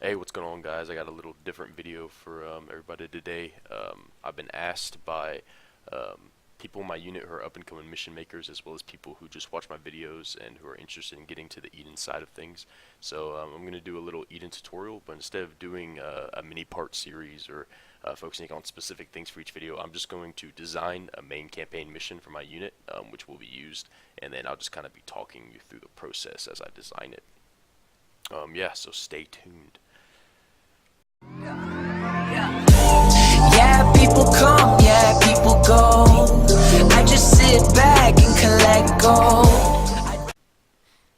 Hey, what's going on, guys? I got a little different video for everybody today. I've been asked by people in my unit who are up and coming mission makers, as well as people who just watch my videos and who are interested in getting to the Eden side of things. So I'm going to do a little Eden tutorial, but instead of doing a mini part series or focusing on specific things for each video, I'm just going to design a main campaign mission for my unit, which will be used, and then I'll just kind of be talking you through the process as I design it. Yeah, so stay tuned. Yeah, people come, yeah, people go. I just sit back and collect gold.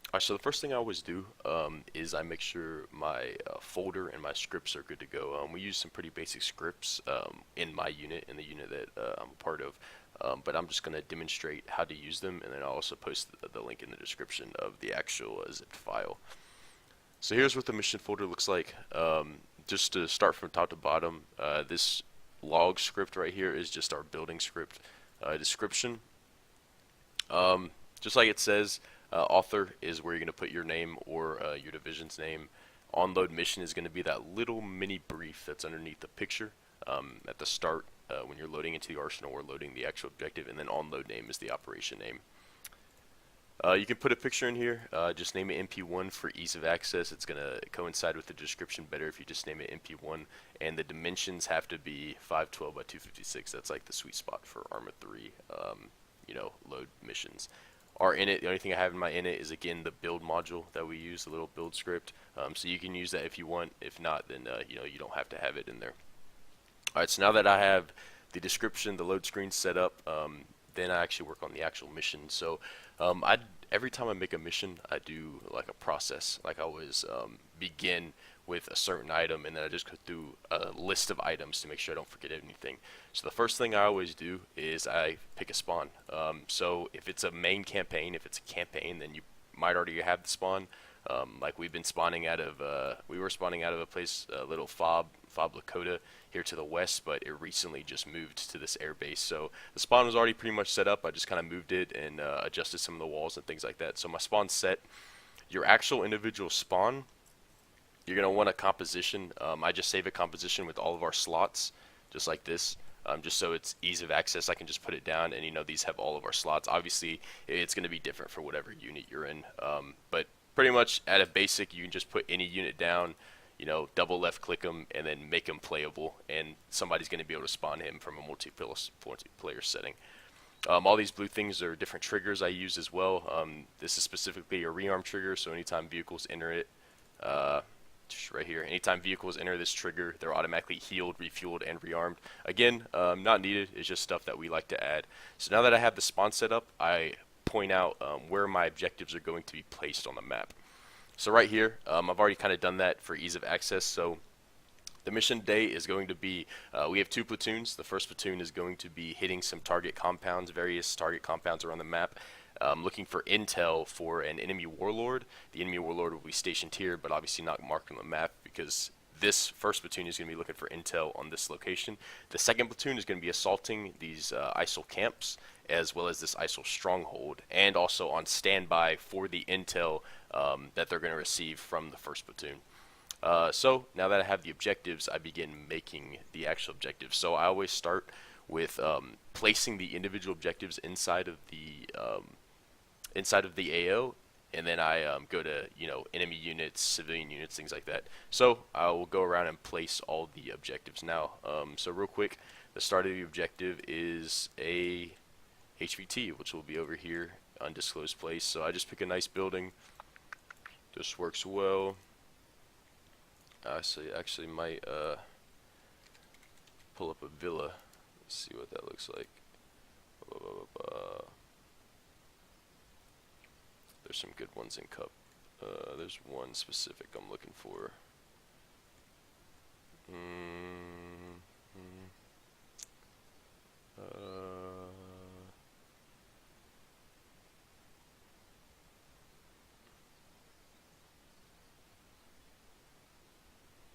Alright, so the first thing I always do is I make sure my folder and my scripts are good to go. We use some pretty basic scripts in my unit, in the unit that I'm a part of, but I'm just going to demonstrate how to use them, and then I'll also post the link in the description of the actual zipped file. So here's what the mission folder looks like. Just to start from top to bottom, this log script right here is just our building script description. Just like it says, author is where you're going to put your name or your division's name. Onload mission is going to be that little mini brief that's underneath the picture at the start when you're loading into the arsenal or loading the actual objective, and then onload name is the operation name. You can put a picture in here, just name it MP1 for ease of access. It's going to coincide with the description better if you just name it MP1, and the dimensions have to be 512 by 256. That's like the sweet spot for Arma 3, load missions. Our init, the only thing I have in my init is, again, the build module that we use, the little build script. So you can use that if you want. If not, then you don't have to have it in there. Alright, so now that I have the description, the load screen set up, then I actually work on the actual mission. So every time I make a mission, I do like a process. Like I always begin with a certain item, and then I just go through a list of items to make sure I don't forget anything. So the first thing I always do is I pick a spawn. So if it's a main campaign, if it's a campaign, then you might already have the spawn. Like we've been spawning out of, we were spawning out of a place, a little Fob Lakota here to the west, but it recently just moved to this air base. So the spawn was already pretty much set up. I just kind of moved it and adjusted some of the walls and things like that. So my spawn's set. Your actual individual spawn, you're going to want a composition. I just save a composition with all of our slots, just like this. Just so it's ease of access, I can just put it down, and these have all of our slots. Obviously, it's going to be different for whatever unit you're in, but pretty much at a basic, you can just put any unit down, double left click them, and then make them playable, and somebody's going to be able to spawn him from a multiplayer setting. All these blue things are different triggers I use as well. This is specifically a rearm trigger, so anytime vehicles enter it, right here, anytime vehicles enter this trigger, they're automatically healed, refueled, and rearmed. Again, not needed. It's just stuff that we like to add. So now that I have the spawn set up, I point out where my objectives are going to be placed on the map. So right here, I've already kind of done that for ease of access. So the mission today is going to be, we have two platoons. The first platoon is going to be hitting some target compounds, various target compounds around the map, looking for intel for an enemy warlord. The enemy warlord will be stationed here, but obviously not marked on the map because this first platoon is going to be looking for intel on this location. The second platoon is going to be assaulting these ISIL camps, as well as this ISIL stronghold, and also on standby for the intel that they're going to receive from the first platoon. So now that I have the objectives, I begin making the actual objectives. So I always start with placing the individual objectives inside of the AO, and then I go to enemy units, civilian units, things like that. So I will go around and place all the objectives now. So real quick, the start of the objective is a HVT, which will be over here, undisclosed place. So I just pick a nice building. This works well. I actually might pull up a villa. Let's see what that looks like. There's some good ones in Cup. There's one specific I'm looking for.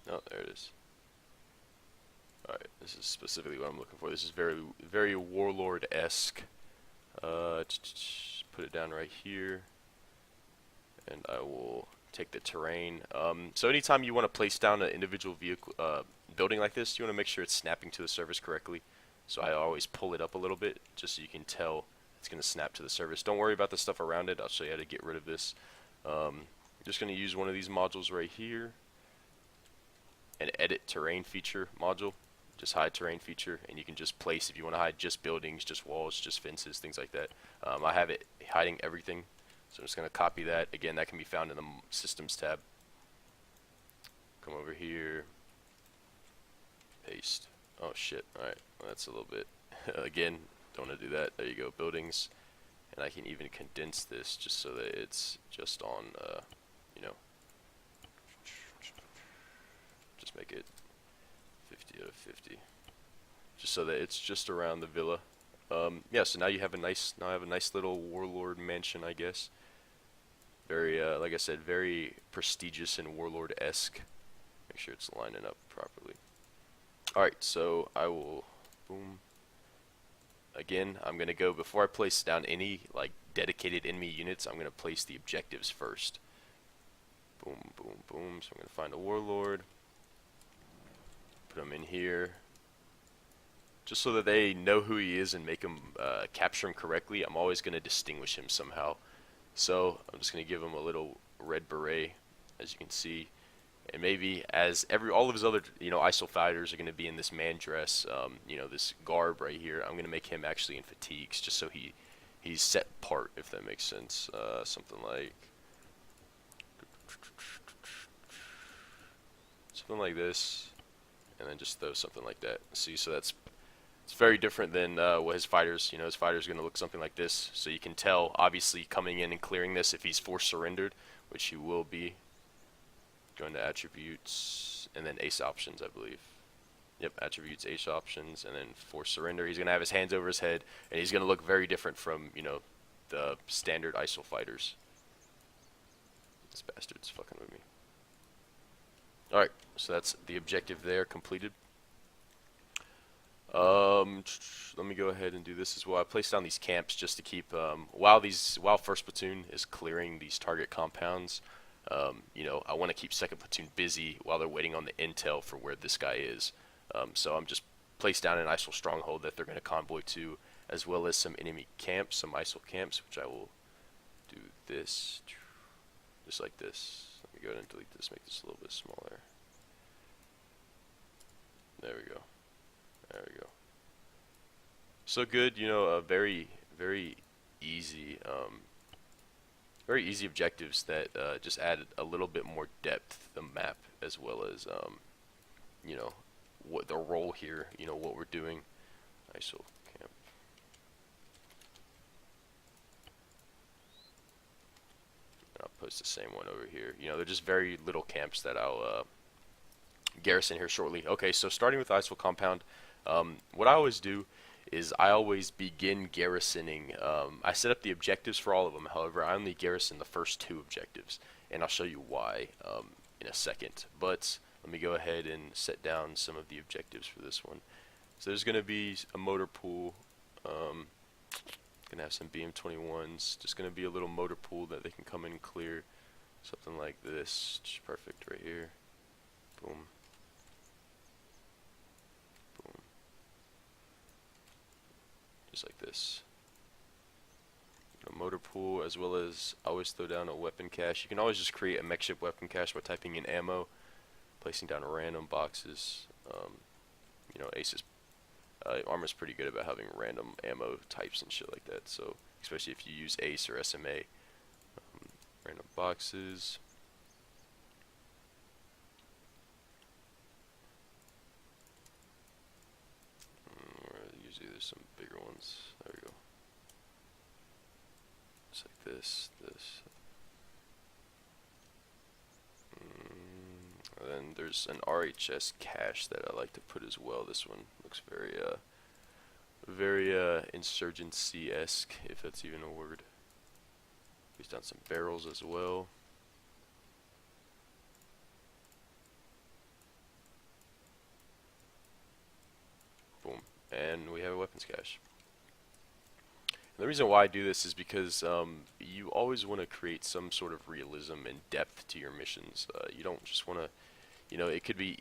Oh, there it is. Alright, this is specifically what I'm looking for. This is very, very warlord-esque. Put it down right here. And I will take the terrain. So anytime you want to place down an individual vehicle building like this, you want to make sure it's snapping to the surface correctly. So I always pull it up a little bit just so you can tell it's going to snap to the surface. Don't worry about the stuff around it. I'll show you how to get rid of this. Just going to use one of these modules right here, an edit terrain feature module. Just hide terrain feature, and you can just place, if you want to hide just buildings, just walls, just fences, things like that. I have it hiding everything, so I'm just going to copy that. Again, that can be found in the Systems tab. Come over here, paste. Oh shit, alright, well, that's a little bit, again, don't want to do that. There you go, buildings, and I can even condense this just so that it's just on, you know, just make it 50 out of 50, just so that it's just around the villa. Yeah, so now you have a nice, little warlord mansion, I guess. Very, like I said, very prestigious and warlord-esque. Make sure it's lining up properly. Alright, so I will, boom. Again, I'm going to go, before I place down any, like, dedicated enemy units, I'm going to place the objectives first. Boom, boom, boom. So I'm going to find a warlord. Put him in here. Just so that they know who he is and make him, capture him correctly. I'm always going to distinguish him somehow. So I'm just going to give him a little red beret, as you can see. And maybe as all of his other, you know, ISIL fighters are going to be in this man dress, you know, this garb right here, I'm going to make him actually in fatigues, just so he's set apart, if that makes sense. Something like this, and then just throw something like that. See, so it's very different than what his fighters, you know, his fighters are going to look something like this. So you can tell, obviously, coming in and clearing this, if he's force surrendered, which he will be. Going to attributes, and then ace options, I believe. Yep, attributes, ace options, and then force surrender. He's going to have his hands over his head, and he's going to look very different from, you know, the standard ISIL fighters. This bastard's fucking with me. Alright, so that's the objective there, completed. Let me go ahead and do this as well. I placed down these camps just to keep, while first platoon is clearing these target compounds, you know, I want to keep second platoon busy while they're waiting on the intel for where this guy is. So I'm just placed down an ISIL stronghold that they're going to convoy to, as well as some enemy camps, some ISIL camps, which I will do this, just like this. Let me go ahead and delete this, make this a little bit smaller. There we go. There we go. So good, you know, very, very easy, objectives that just added a little bit more depth to the map, as well as, you know, what the role here, you know, what we're doing. ISIL camp. And I'll post the same one over here. You know, they're just very little camps that I'll garrison here shortly. Okay, so starting with ISIL compound, what I always do is I always begin garrisoning. I set up the objectives for all of them. However, I only garrison the first 2 objectives, and I'll show you why in a second. But let me go ahead and set down some of the objectives for this one. So there's going to be a motor pool. Going to have some BM-21s. Just going to be a little motor pool that they can come in and clear. Something like this. Just perfect right here. Boom. Just like this. A motor pool, as well as I always throw down a weapon cache. You can always just create a makeshift weapon cache by typing in ammo, placing down random boxes. You know, Arma's pretty good about having random ammo types and shit like that. So especially if you use Ace or SMA, random boxes. Usually there's some bigger ones. There we go. Just like this. And then there's an RHS cache that I like to put as well. This one looks very insurgency-esque, if that's even a word. He's done some barrels as well. Boom. And we have a weapons cache. The reason why I do this is because you always want to create some sort of realism and depth to your missions. You don't just want to, it could be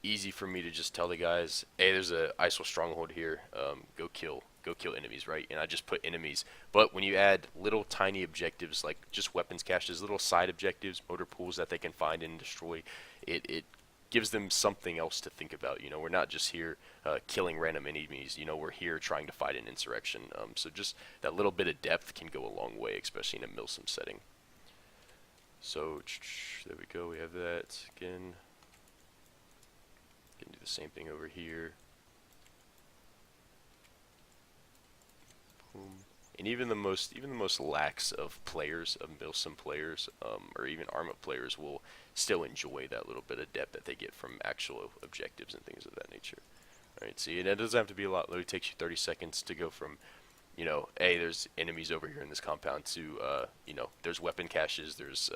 easy for me to just tell the guys, hey, there's a ISIL stronghold here, go kill enemies, right? And I just put enemies. But when you add little tiny objectives like just weapons caches, little side objectives, motor pools that they can find and destroy, it gives them something else to think about. We're not just here killing random enemies. We're here trying to fight an insurrection. So just that little bit of depth can go a long way, especially in a MILSIM setting. So there we go. We have that again. Can do the same thing over here. Boom. And even the most lax of players, of MILSIM players, or even Arma players, will still enjoy that little bit of depth that they get from actual objectives and things of that nature. All right, see, and it doesn't have to be a lot. It literally takes you 30 seconds to go from, hey, there's enemies over here in this compound, to, there's weapon caches, there's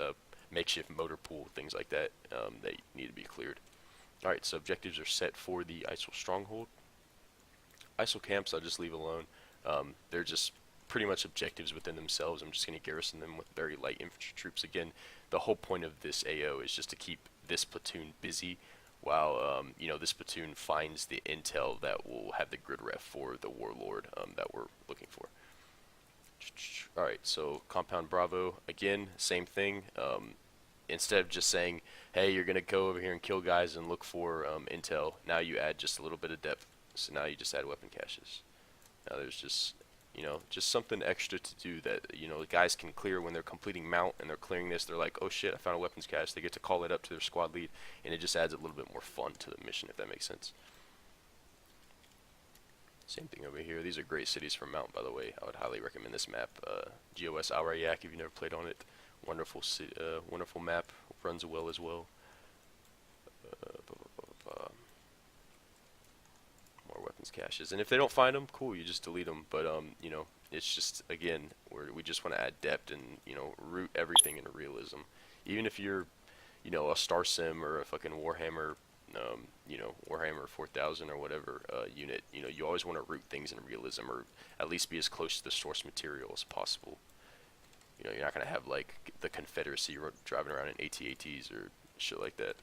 makeshift motor pool, things like that that need to be cleared. All right, so objectives are set for the ISIL stronghold. ISIL camps I'll just leave alone. They're just pretty much objectives within themselves. I'm just going to garrison them with very light infantry troops. Again, the whole point of this AO is just to keep this platoon busy while this platoon finds the intel that will have the grid ref for the warlord that we're looking for. Alright, so Compound Bravo, again, same thing. Instead of just saying, hey, you're going to go over here and kill guys and look for intel, now you add just a little bit of depth. So now you just add weapon caches. Now there's just something extra to do that, the guys can clear when they're completing mount and they're clearing this. They're like, oh shit, I found a weapons cache. They get to call it up to their squad lead, and it just adds a little bit more fun to the mission, if that makes sense. Same thing over here. These are great cities for mount, by the way. I would highly recommend this map. GOS Al Rayak, if you've never played on it. Wonderful wonderful map. Runs well as well. More weapons caches, and if they don't find them, cool, you just delete them. But it's just, again, we just want to add depth and root everything into realism. Even if you're a Star Sim or a fucking Warhammer, Warhammer 4000 or whatever unit, you always want to root things in realism, or at least be as close to the source material as possible. You're not gonna have like the Confederacy driving around in AT-ATs or shit like that.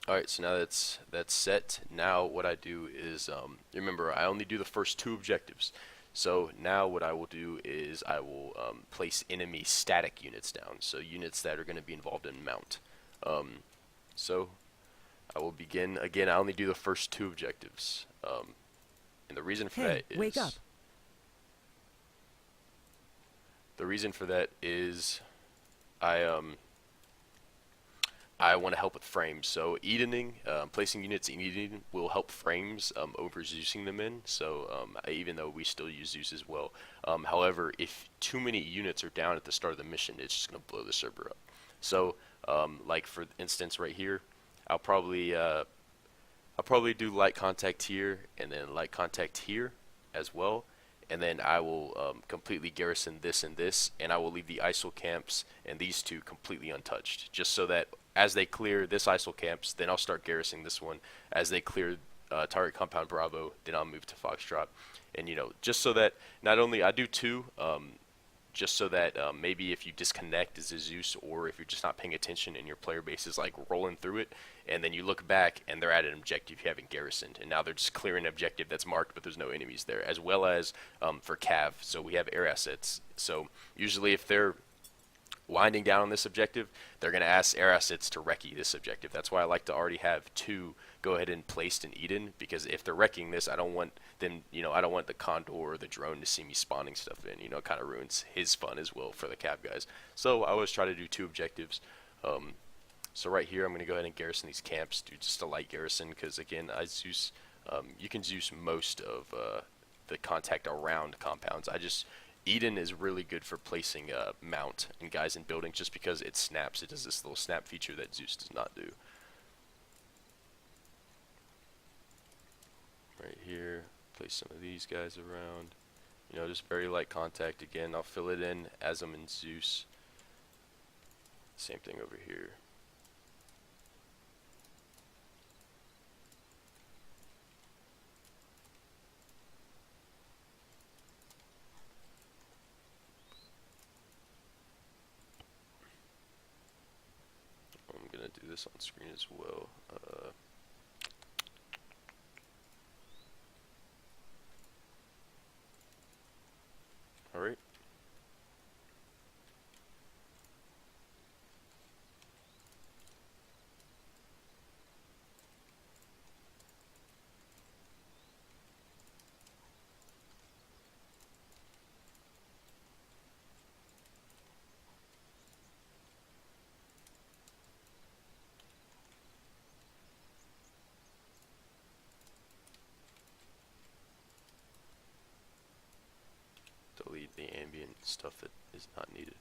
Alright, so now that's set. Now what I do is, remember, I only do the first 2 objectives. So now what I will do is I will place enemy static units down, so units that are going to be involved in mount. So I will begin, again, I only do the first 2 objectives. And the reason for that is... wake up. The reason for that is I want to help with frames. So Edening, placing units in Eden will help frames over Zeusing them in. So even though we still use Zeus as well. However, if too many units are down at the start of the mission, it's just going to blow the server up. So like for instance right here, I'll probably do light contact here and then light contact here as well. And then I will completely garrison this and this, and I will leave the ISIL camps and these 2 completely untouched, just so that as they clear this ISIL camps, then I'll start garrisoning this one. As they clear target Compound Bravo, then I'll move to Foxtrot. And just so that not only I do 2, just so that maybe if you disconnect as a Zeus, or if you're just not paying attention and your player base is like rolling through it, and then you look back and they're at an objective you haven't garrisoned, and now they're just clearing an objective that's marked but there's no enemies there, as well as for Cav. So we have air assets. So usually if they're winding down on this objective, they're going to ask air assets to recce this objective. That's why I like to already have 2 go ahead and placed in Eden, because if they're wrecking this, I don't want them, I don't want the Condor or the drone to see me spawning stuff in. It kind of ruins his fun as well for the Cav guys. So I always try to do 2 objectives. So right here, I'm going to go ahead and garrison these camps, do just a light garrison, because again, you can Zeus most of the contact around compounds. Eden is really good for placing mount and guys in buildings, just because it snaps. It does this little snap feature that Zeus does not do. Right here, place some of these guys around. Just very light contact. Again, I'll fill it in as I'm in Zeus. Same thing over here. to do this on screen as well. Alright. Delete the ambient stuff that is not needed.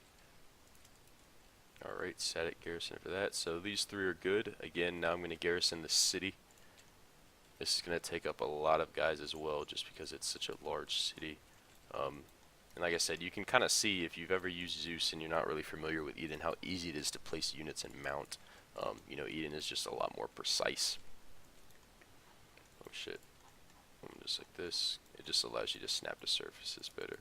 Alright, static garrison for that. So these three are good. Again, now I'm going to garrison the city. This is going to take up a lot of guys as well, just because it's such a large city. And like I said, you can kind of see, if you've ever used Zeus and you're not really familiar with Eden, how easy it is to place units and mount. You know, Eden is just a lot more precise. Oh shit. Just like this. It just allows you to snap to surfaces better.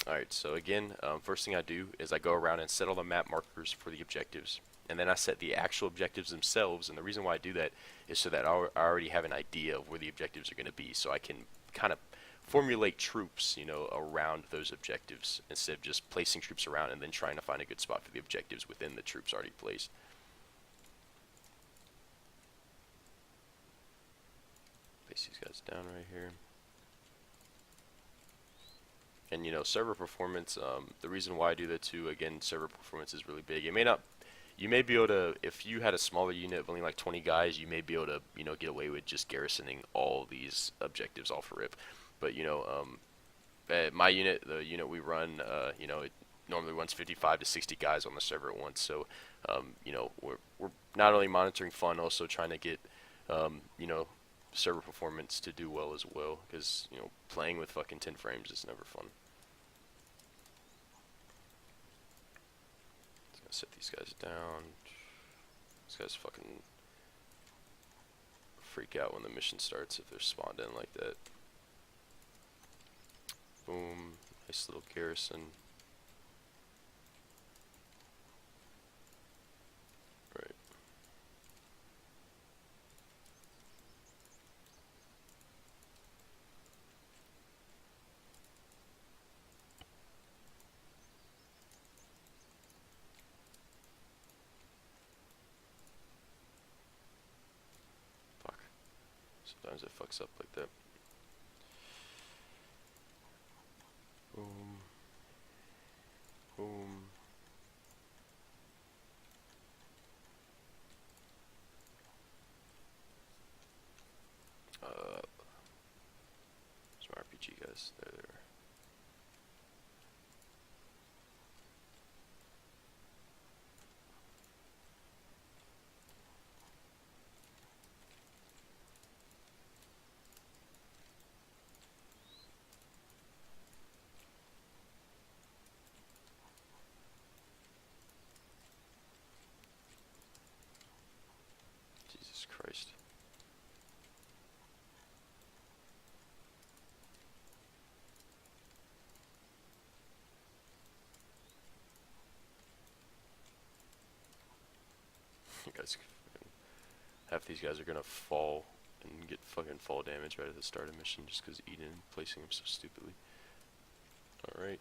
Alright, so again, first thing I do is I go around and set all the map markers for the objectives. And then I set the actual objectives themselves, and the reason why I do that is so that I already have an idea of where the objectives are going to be, so I can kind of formulate troops, you know, around those objectives, instead of just placing troops around and then trying to find a good spot for the objectives within the troops already placed. Place these guys down right here. And you know, server performance, the reason why I do that too, again, server performance is really big. It may not, you may be able to, if you had a smaller unit of only like 20 guys, you may be able to, you know, get away with just garrisoning all these objectives off a rip. But you know, my unit, the unit we run, you know, it normally runs 55 to 60 guys on the server at once. So, you know, we're not only monitoring fun, also trying to get, you know, server performance to do well as well, because you know, playing with fucking 10 frames is never fun. Just gonna set these guys down. These guys fucking freak out when the mission starts if they're spawned in like that. Boom, nice little garrison. Right. Fuck. Sometimes it fucks up like that. Boom. Boom. There's my RPG guys. There they are. Jesus Christ. You guys, half these guys are gonna fall and get fucking fall damage right at the start of mission just because Eden placing them so stupidly. Alright.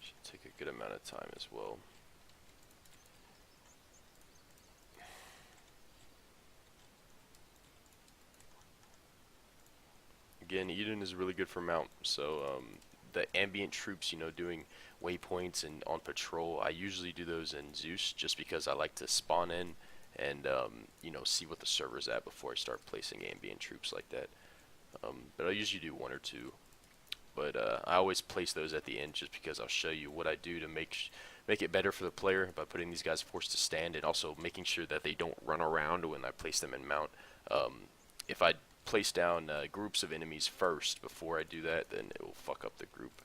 Should take a good amount of time as well. Again, Eden is really good for mount, so the ambient troops, you know, doing waypoints and on patrol, I usually do those in Zeus just because I like to spawn in and, you know, see what the server's at before I start placing ambient troops like that. But I usually do one or two. But I always place those at the end just because I'll show you what I do to make it better for the player by putting these guys forced to stand, and also making sure that they don't run around when I place them in mount. If I place down groups of enemies first before I do that, then it will fuck up the group.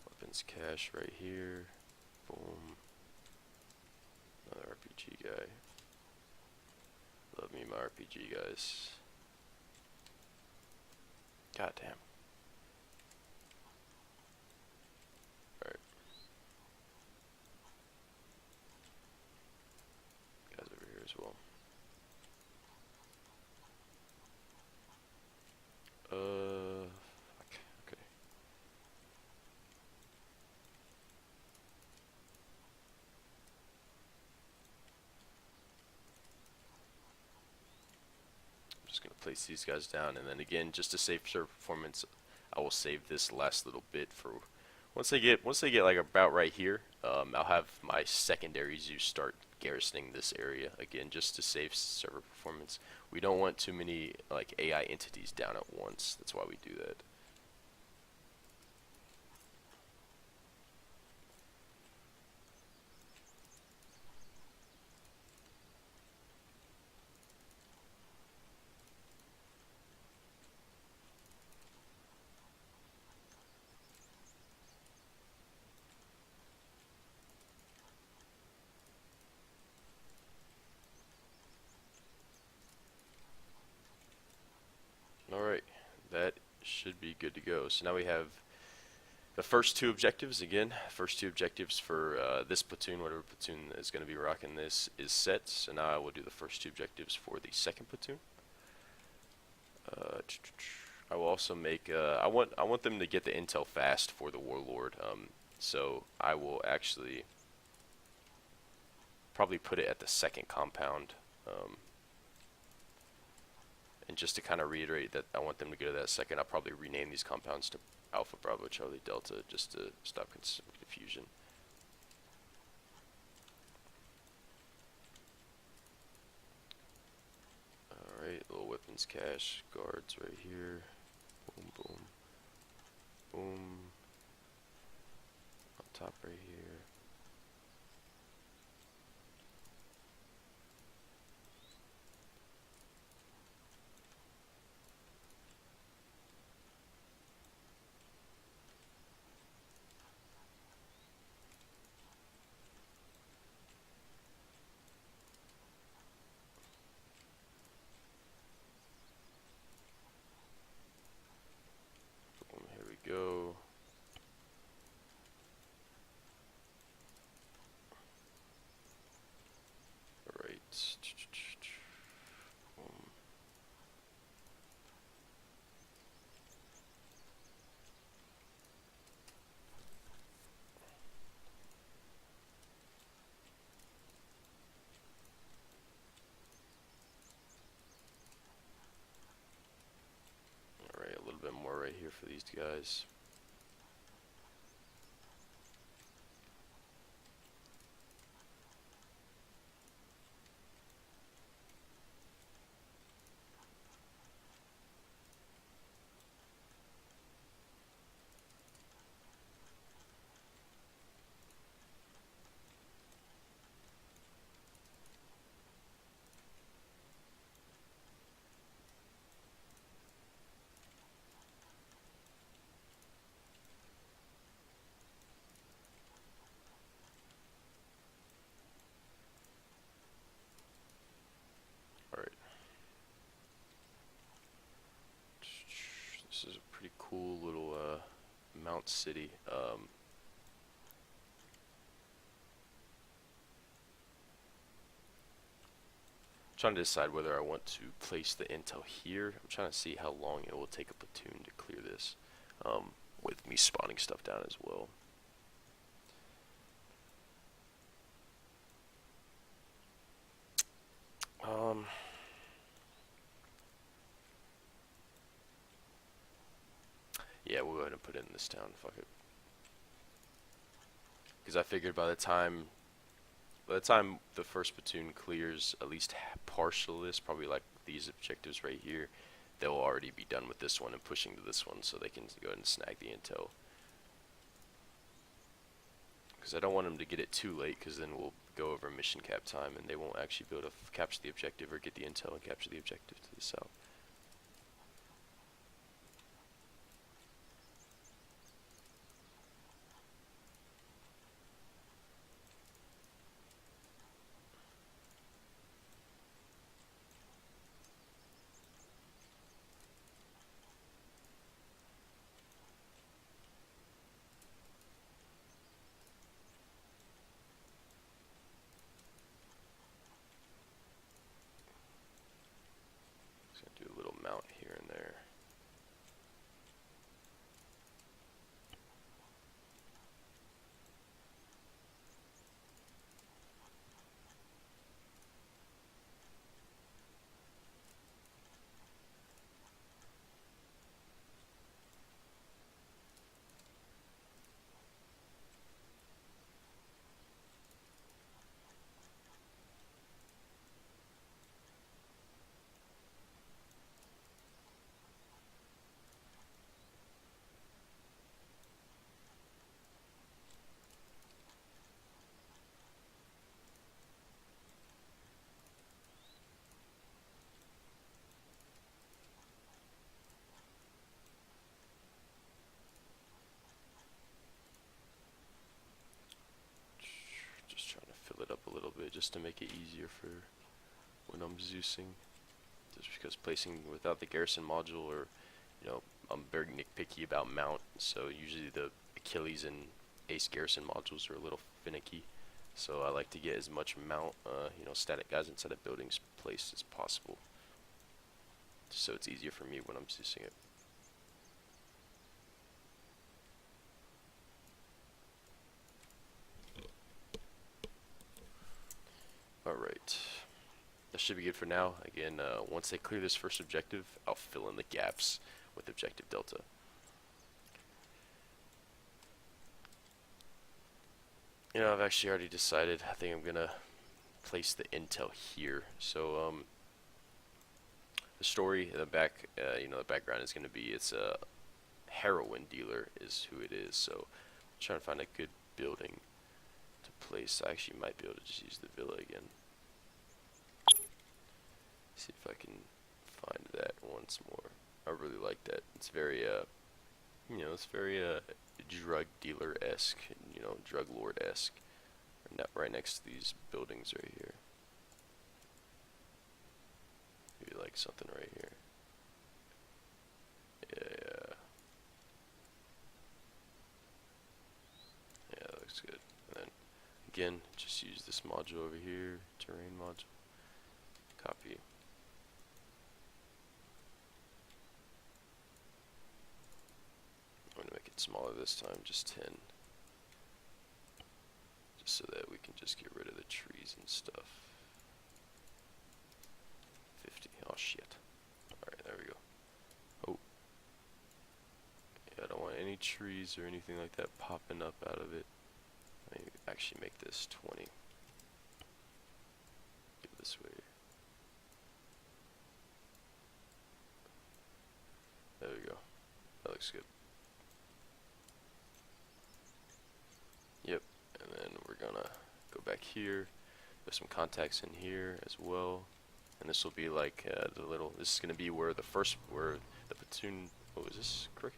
Weapons cache right here. Boom. Another RPG guy. Love me my RPG guys. God damn. Alright. Guys over here as well. Fuck. Okay. I'm just gonna place these guys down, and then again, just to save server performance, I will save this last little bit for once they get like about right here. I'll have my secondaries start garrisoning this area again, just to save server performance. We don't want too many like AI entities down at once. That's why we do that. Alright, that should be good to go. So now we have the first two objectives. Again, first two objectives for this platoon, whatever platoon is going to be rocking this, is set. So now I will do the first two objectives for the second platoon. I will also make, I want them to get the intel fast for the Warlord. So I will actually probably put it at the second compound. And just to kind of reiterate that I want them to go to that second, I'll probably rename these compounds to Alpha, Bravo, Charlie, Delta, just to stop confusion. Alright, little weapons cache, guards right here. Boom, boom, boom. On top right here. Here we go. Alright. Alright, a little bit more right here for these guys. Alright. This is a pretty cool little Mount City. Trying to decide whether I want to place the intel here. I'm trying to see how long it will take a platoon to clear this, with me spawning stuff down as well. Yeah, we'll go ahead and put it in this town. Fuck it. Because I figured by the time the first platoon clears at least partial of this, probably like these objectives right here, they'll already be done with this one and pushing to this one, so they can go ahead and snag the intel. Because I don't want them to get it too late, because then we'll go over mission cap time and they won't actually be able to capture the objective or get the intel and capture the objective to the south. bit just to make it easier for when I'm Zeusing. Just because placing without the garrison module, or I'm very nitpicky about mount, so usually the Achilles and Ace garrison modules are a little finicky. So I like to get as much mount, static guys inside of buildings placed as possible, just so it's easier for me when I'm Zeusing it. Alright, that should be good for now. Again, once they clear this first objective, I'll fill in the gaps with objective delta. I've actually already decided. I think I'm gonna place the intel here. So the story in the back, the background is gonna be it's a heroin dealer is who it is. So I'm trying to find a good building to place. I actually might be able to just use the villa again. See if I can find that once more. I really like that. It's very it's very drug dealer-esque, drug lord-esque. Right next to these buildings right here. Maybe like something right here. Yeah. Yeah, that looks good. And then again, just use this module over here, terrain module. Copy. I'm gonna make it smaller this time, just 10. Just so that we can just get rid of the trees and stuff. 50. Oh shit. Alright, there we go. Oh. Yeah, I don't want any trees or anything like that popping up out of it. Let me actually make this 20. Give it this way. There we go. That looks good. Yep. And then we're gonna go back here. There's some contacts in here as well. And this will be like this is gonna be where the platoon, what was this, crooked?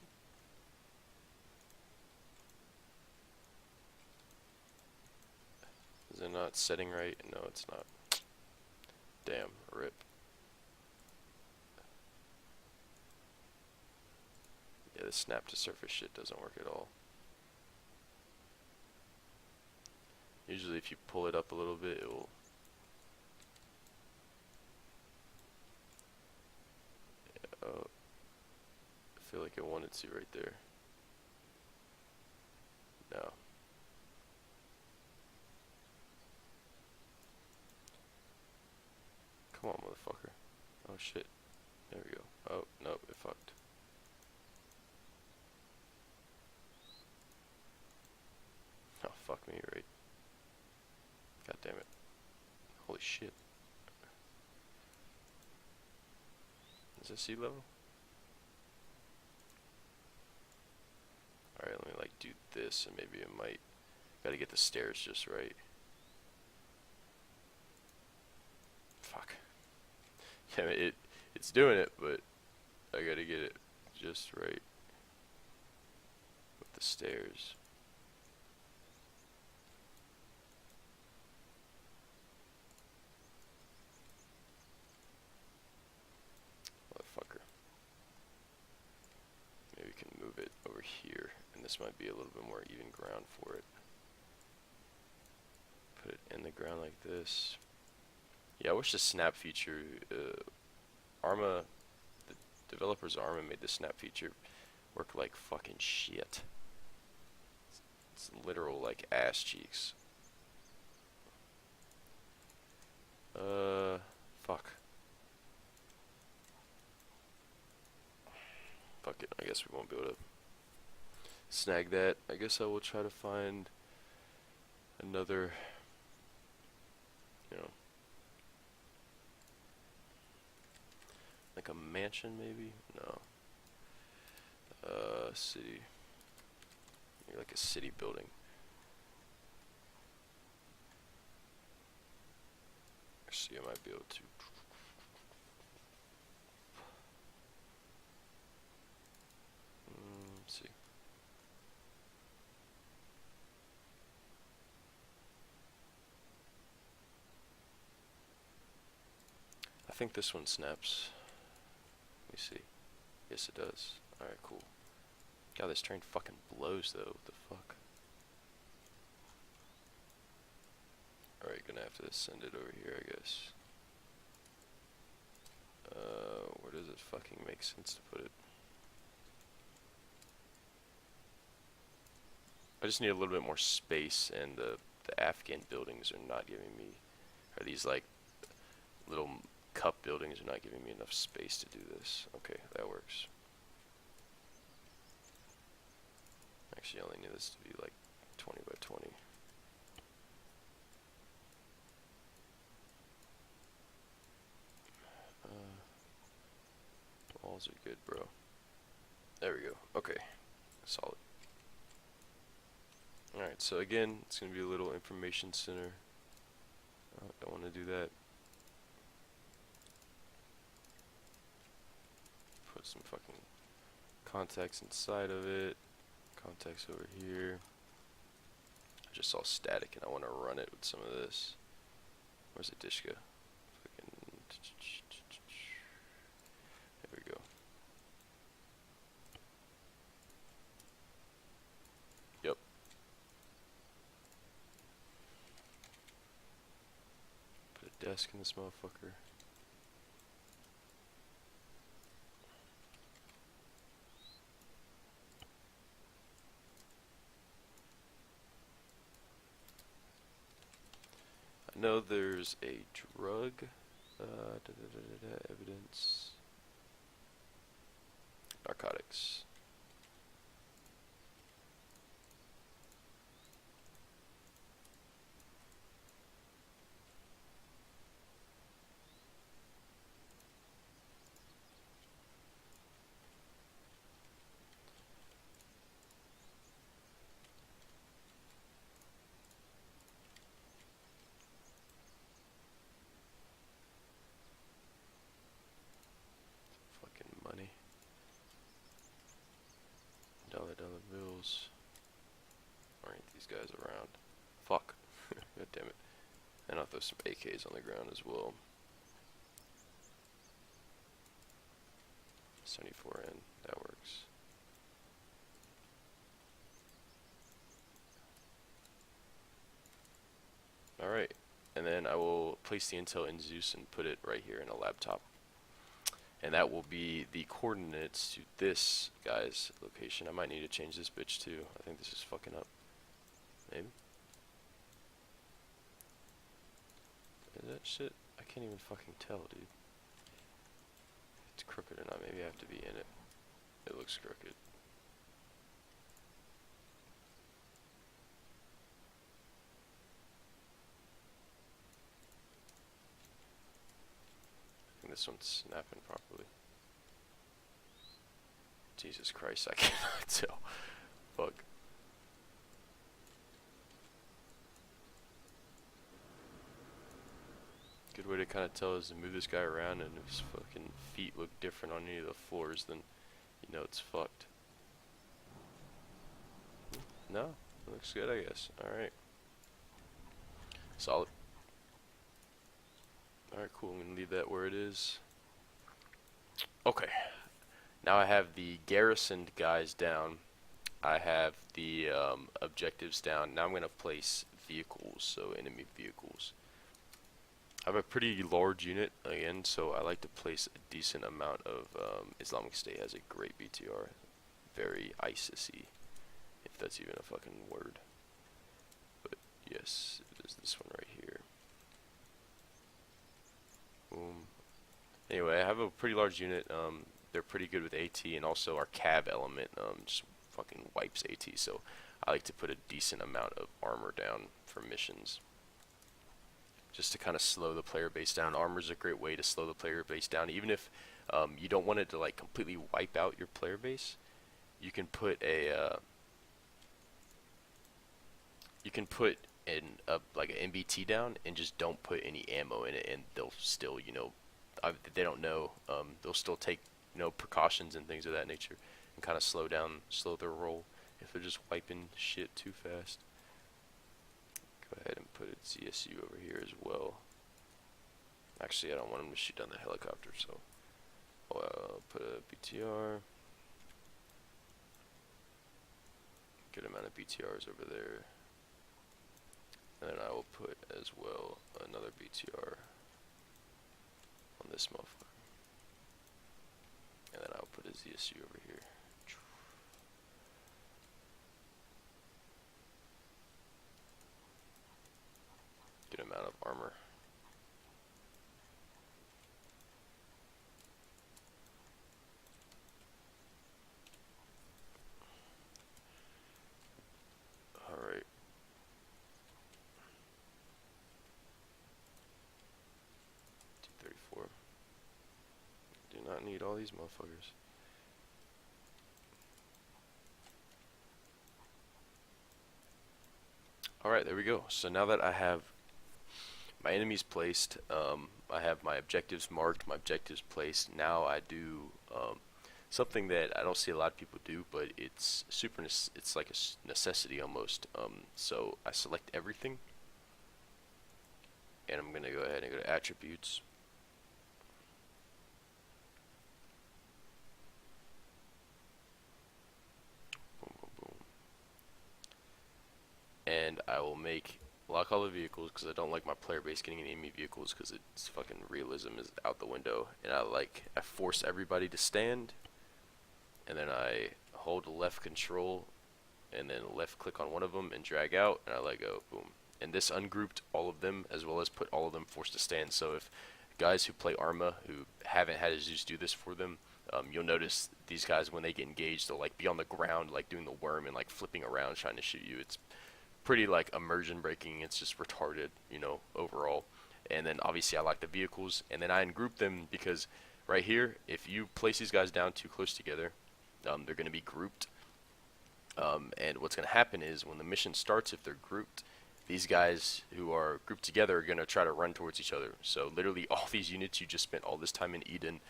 Is it not setting right? No, it's not. Damn, rip. Yeah, the snap to surface shit doesn't work at all. Usually if you pull it up a little bit, it will. Yeah, I feel like it wanted to right there. No. Come on, motherfucker. Oh shit. There we go. Oh, nope, it fucked. Oh, fuck me, right? God damn it. Holy shit. Is it sea level? Alright, let me like do this and maybe it might. Gotta get the stairs just right. Fuck. Yeah, it's doing it, but I gotta get it just right with the stairs. Motherfucker. Maybe we can move it over here, and this might be a little bit more even ground for it. Put it in the ground like this. Yeah, I wish the snap feature, Arma, the developers of Arma made the snap feature work like fucking shit. It's literal like ass cheeks. Fuck. Fuck it, I guess we won't be able to snag that. I guess I will try to find another, like a mansion maybe? No. City. Maybe like a city building. Actually, I might be able to. Let's see. think this one snaps. Let me see. Yes, it does. Alright, cool. God, this train fucking blows, though. What the fuck? Alright, gonna have to send it over here, I guess. Where does it fucking make sense to put it? I just need a little bit more space, and the Afghan buildings are not giving me, or these like little cup buildings are not giving me enough space to do this. Okay, that works. Actually, I only need this to be like 20 by 20. Walls are good, bro. There we go. Okay, solid. Alright, so again, it's going to be a little information center. Don't want to do that. Put some fucking contacts inside of it. Contacts over here. I just saw static and I want to run it with some of this. Where's the Dishka? Fucking. There we go. Yep. Put a desk in this motherfucker. I know there's a drug evidence, narcotics. Money. Dollar bills. Aren't these guys around? Fuck. God damn it. And I'll throw some AKs on the ground as well. 74N. That works. Alright. And then I will place the intel in Zeus and put it right here in a laptop. And that will be the coordinates to this guy's location. I might need to change this bitch too. I think this is fucking up. Maybe. Is that shit? I can't even fucking tell, dude. If it's crooked or not. Maybe I have to be in it. It looks crooked. This one's snapping properly. Jesus Christ, I cannot tell. Fuck. Good way to kind of tell is to move this guy around, and if his fucking feet look different on any of the floors, then you know it's fucked. No, it looks good, I guess. Alright. Solid. Alright, cool. I'm going to leave that where it is. Okay. Now I have the garrisoned guys down. I have the objectives down. Now I'm going to place vehicles, so enemy vehicles. I have a pretty large unit, again, so I like to place a decent amount of Islamic State has a great BTR. Very ISIS-y, if that's even a fucking word. But yes, there's this one right here. Boom. Anyway, I have a pretty large unit. They're pretty good with AT, and also our cab element just fucking wipes AT. So I like to put a decent amount of armor down for missions, just to kind of slow the player base down. Armor's a great way to slow the player base down, even if you don't want it to like completely wipe out your player base. You can put a like an MBT down and just don't put any ammo in it, and they'll still, you know, they don't know, they'll still take, you know, precautions and things of that nature, and kind of slow their roll if they're just wiping shit too fast. Go ahead and put a ZSU over here as well. Actually, I don't want him to shoot down the helicopter, so I'll put a BTR. Good amount of BTRs over there. And then I will put as well another BTR on this motherfucker. And then I'll put a ZSU over here. Good amount of armor. Alright. T-34. Do not need all these motherfuckers. Alright, there we go. So now that I have my enemies placed, I have my objectives marked, my objectives placed. Now I do something that I don't see a lot of people do, but it's it's like a necessity almost. So I select everything, and I'm gonna go ahead and go to attributes. Boom, boom, boom. And I will lock all the vehicles because I don't like my player base getting any enemy vehicles because it's fucking realism is out the window. And I force everybody to stand, and then I hold left control and then left click on one of them and drag out, and I let go. Boom. And this ungrouped all of them as well as put all of them forced to stand. So if guys who play Arma who haven't had a Zeus do this for them, you'll notice these guys when they get engaged, they'll like be on the ground like doing the worm and like flipping around trying to shoot you. It's pretty like immersion breaking. It's just retarded, you know, overall. And then obviously I like the vehicles, and then I ungroup them because right here, if you place these guys down too close together, they're going to be grouped. And what's going to happen is when the mission starts, if they're grouped, these guys who are grouped together are going to try to run towards each other. So literally all these units you just spent all this time in Eden,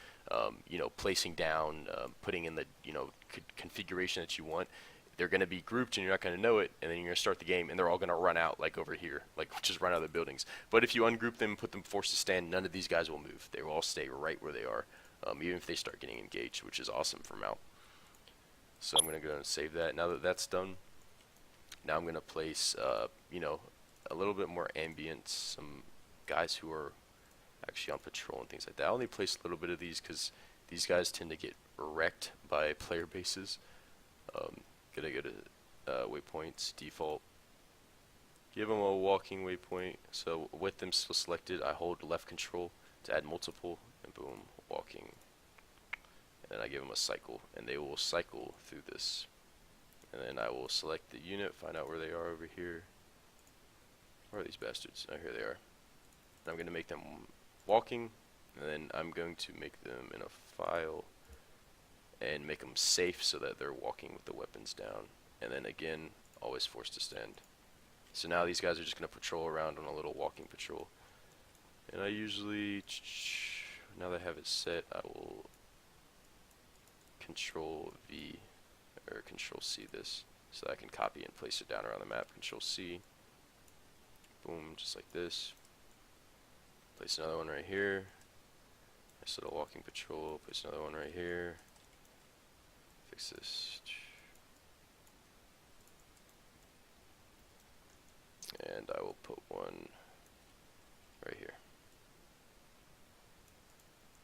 you know, placing down, putting in the, you know, configuration that you want, they're going to be grouped and you're not going to know it, and then you're going to start the game and they're all going to run out like over here, like just run out of the buildings. But if you ungroup them, put them forced to stand, none of these guys will move. They will all stay right where they are, even if they start getting engaged, which is awesome for Mount. So I'm going to go and save that. Now that that's done, now I'm going to place, you know, a little bit more ambience, some guys who are actually on patrol and things like that. I only place a little bit of these because these guys tend to get wrecked by player bases. Gonna go to waypoints, default. Give them a walking waypoint. So with them still selected, I hold left control to add multiple, and boom, walking. And then I give them a cycle, and they will cycle through this. And then I will select the unit, find out where they are over here. Where are these bastards? Oh, here they are. And I'm going to make them walking, and then I'm going to make them in a file and make them safe so that they're walking with the weapons down. And then again, always forced to stand. So now these guys are just going to patrol around on a little walking patrol. And I usually, now that I have it set, I will Control V or Control C this so that I can copy and place it down around the map. Control C, boom, just like this. Place another one right here. Instead of walking patrol, place another one right here. Fix this. And I will put one right here.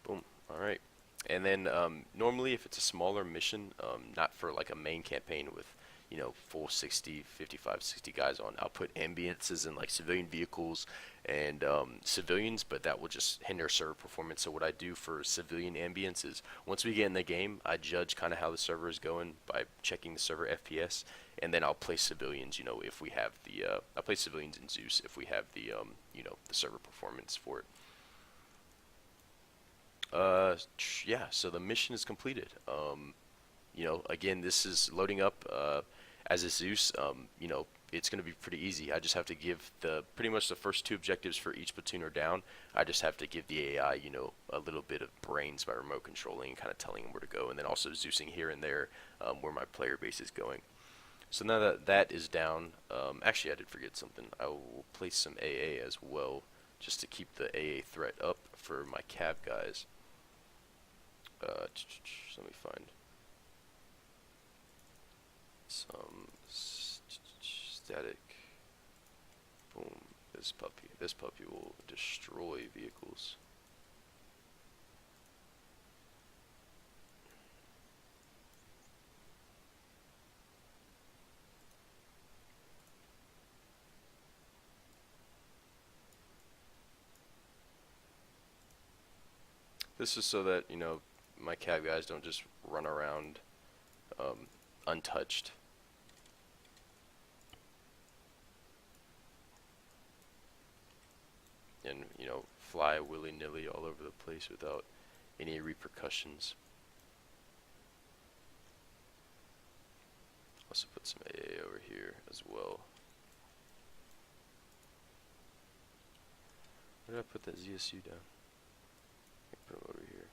Boom. Alright. And then normally if it's a smaller mission, not for like a main campaign with, you know, full 60, 55, 60 guys on, I'll put ambiances in like civilian vehicles and civilians, but that will just hinder server performance. So what I do for civilian ambience is once we get in the game, I judge kind of how the server is going by checking the server FPS, and then I'll place civilians, you know, if we have the, I'll place civilians in Zeus if we have the, you know, the server performance for it. Yeah, so the mission is completed. You know, again, this is loading up as a Zeus. You know, it's going to be pretty easy. I just have to give pretty much the first two objectives for each platoon are down. I just have to give the AI, you know, a little bit of brains by remote controlling and kind of telling them where to go, and then also Zeusing here and there where my player base is going. So now that that is down, actually I did forget something. I will place some AA as well, just to keep the AA threat up for my cab guys. Let me find some static. Boom. This puppy. This puppy will destroy vehicles. This is so that, you know, my cab guys don't just run around untouched. And, you know, fly willy-nilly all over the place without any repercussions. Also put some AA over here as well. Where did I put that ZSU down? Put them over here.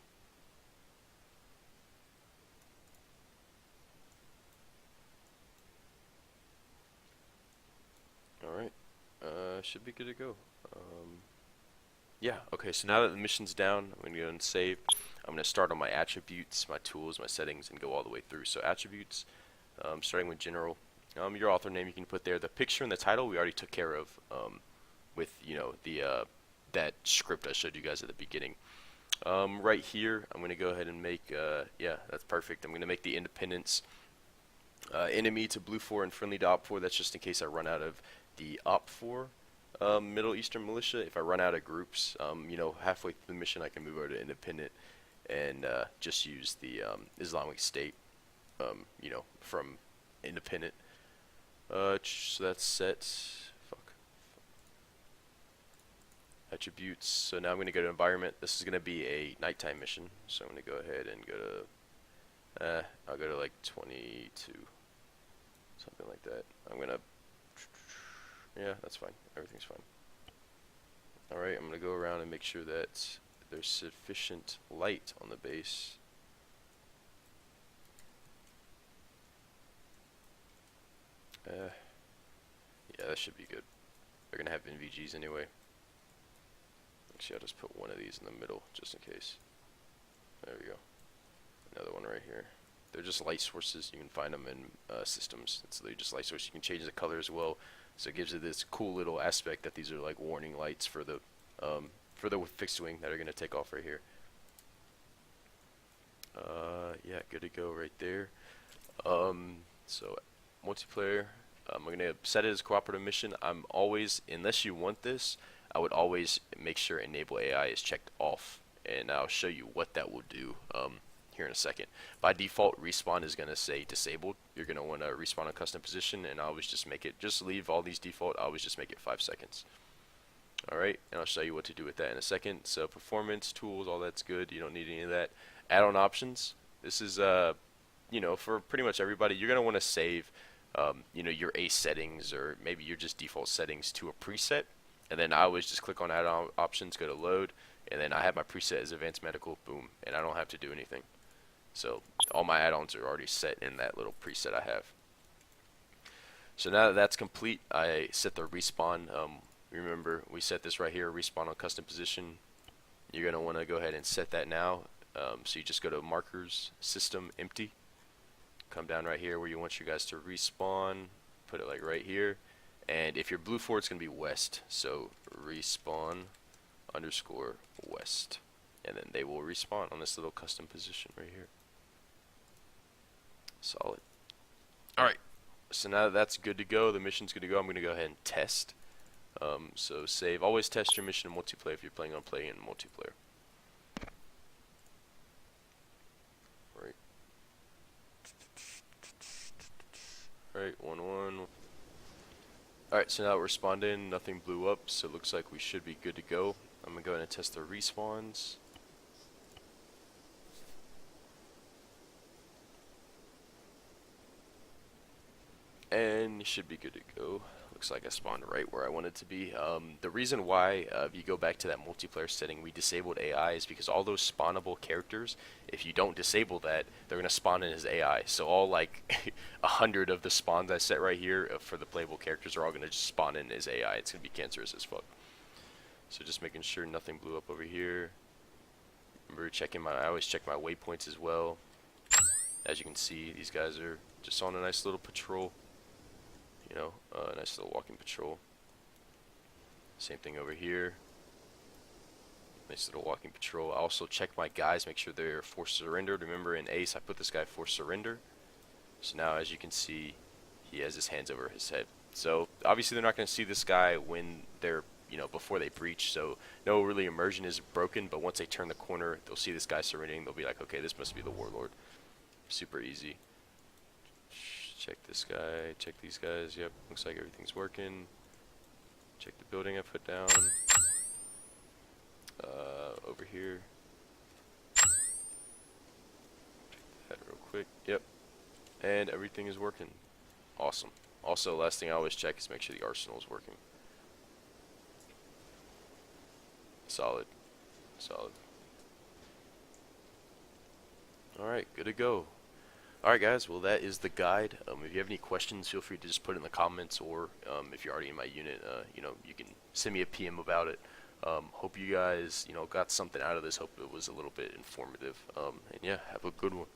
Alright, should be good to go. Yeah, okay, so now that the mission's down, I'm going to go and save. I'm going to start on my attributes, my tools, my settings, and go all the way through. So attributes, starting with general. Your author name you can put there. The picture and the title we already took care of with, you know, the that script I showed you guys at the beginning. Right here, I'm going to go ahead and make, yeah, that's perfect. I'm going to make the independence enemy to blue 4 and friendly to op 4. That's just in case I run out of the op 4 Middle Eastern militia. If I run out of groups, you know, halfway through the mission I can move over to independent and just use the Islamic State, you know, from independent. So that's set. Attributes. So now I'm going to go to environment. This is going to be a nighttime mission, so I'm going to go ahead and go to I'll go to like 22, something like that. I'm going to, yeah, that's fine, everything's fine. Alright, I'm going to go around and make sure that there's sufficient light on the base. Yeah, that should be good. They're going to have NVGs anyway. Actually, I'll just put one of these in the middle, just in case. There we go. Another one right here. They're just light sources. You can find them in systems. It's literally just light sources. You can change the color as well, so it gives it this cool little aspect that these are like warning lights for the fixed wing that are going to take off right here. Yeah, good to go right there. So multiplayer. I'm going to set it as cooperative mission. I'm always, unless you want this, I would always make sure enable AI is checked off, and I'll show you what that will do here in a second. By default, respawn is going to say disabled. You're going to want to respawn a custom position, and I always just make it, just leave all these default, I always just make it 5 seconds. Alright, and I'll show you what to do with that in a second. So performance, tools, all that's good. You don't need any of that. Add-on options. This is, you know, for pretty much everybody, you're going to want to save, you know, your ACE settings or maybe your just default settings to a preset. And then I always just click on add-on options, go to load, and then I have my preset as advanced medical, boom, and I don't have to do anything. So all my add-ons are already set in that little preset I have. So now that that's complete, I set the respawn. Remember, we set this right here, respawn on custom position. You're going to want to go ahead and set that now. So you just go to markers, system, empty. Come down right here where you want you guys to respawn. Put it like right here. And if you're blue 4, it's going to be west. So respawn underscore west. And then they will respawn on this little custom position right here. Solid. Alright. So now that that's good to go, the mission's good to go, I'm going to go ahead and test. So save. Always test your mission in multiplayer if you're planning on playing in multiplayer. Right. Alright, 1-1. Alright, so now we're spawned in, nothing blew up, so it looks like we should be good to go. I'm going to go ahead and test the respawns. And you should be good to go. Looks like I spawned right where I wanted to be. The reason why, if you go back to that multiplayer setting, we disabled AI is because all those spawnable characters, if you don't disable that, they're going to spawn in as AI. So all like 100 of the spawns I set right here for the playable characters are all going to just spawn in as AI. It's going to be cancerous as fuck. So just making sure nothing blew up over here. Remember I always check my waypoints as well. As you can see, these guys are just on a nice little patrol. You know, a nice little walking patrol. Same thing over here. Nice little walking patrol. I also check my guys, make sure they're forced surrendered. Remember in Ace, I put this guy forced surrender. So now, as you can see, he has his hands over his head. So obviously they're not going to see this guy when they're, you know, before they breach. So no really immersion is broken, but once they turn the corner, they'll see this guy surrendering. They'll be like, okay, this must be the warlord. Super easy. Check this guy, check these guys. Yep, looks like everything's working. Check the building I put down. Over here. Check that real quick. Yep. And everything is working. Awesome. Also, last thing I always check is make sure the arsenal is working. Solid. Solid. Alright, good to go. Alright guys, well that is the guide. If you have any questions, feel free to just put it in the comments, or if you're already in my unit, you know, you can send me a PM about it. Hope you guys, you know, got something out of this. Hope it was a little bit informative. And yeah, have a good one.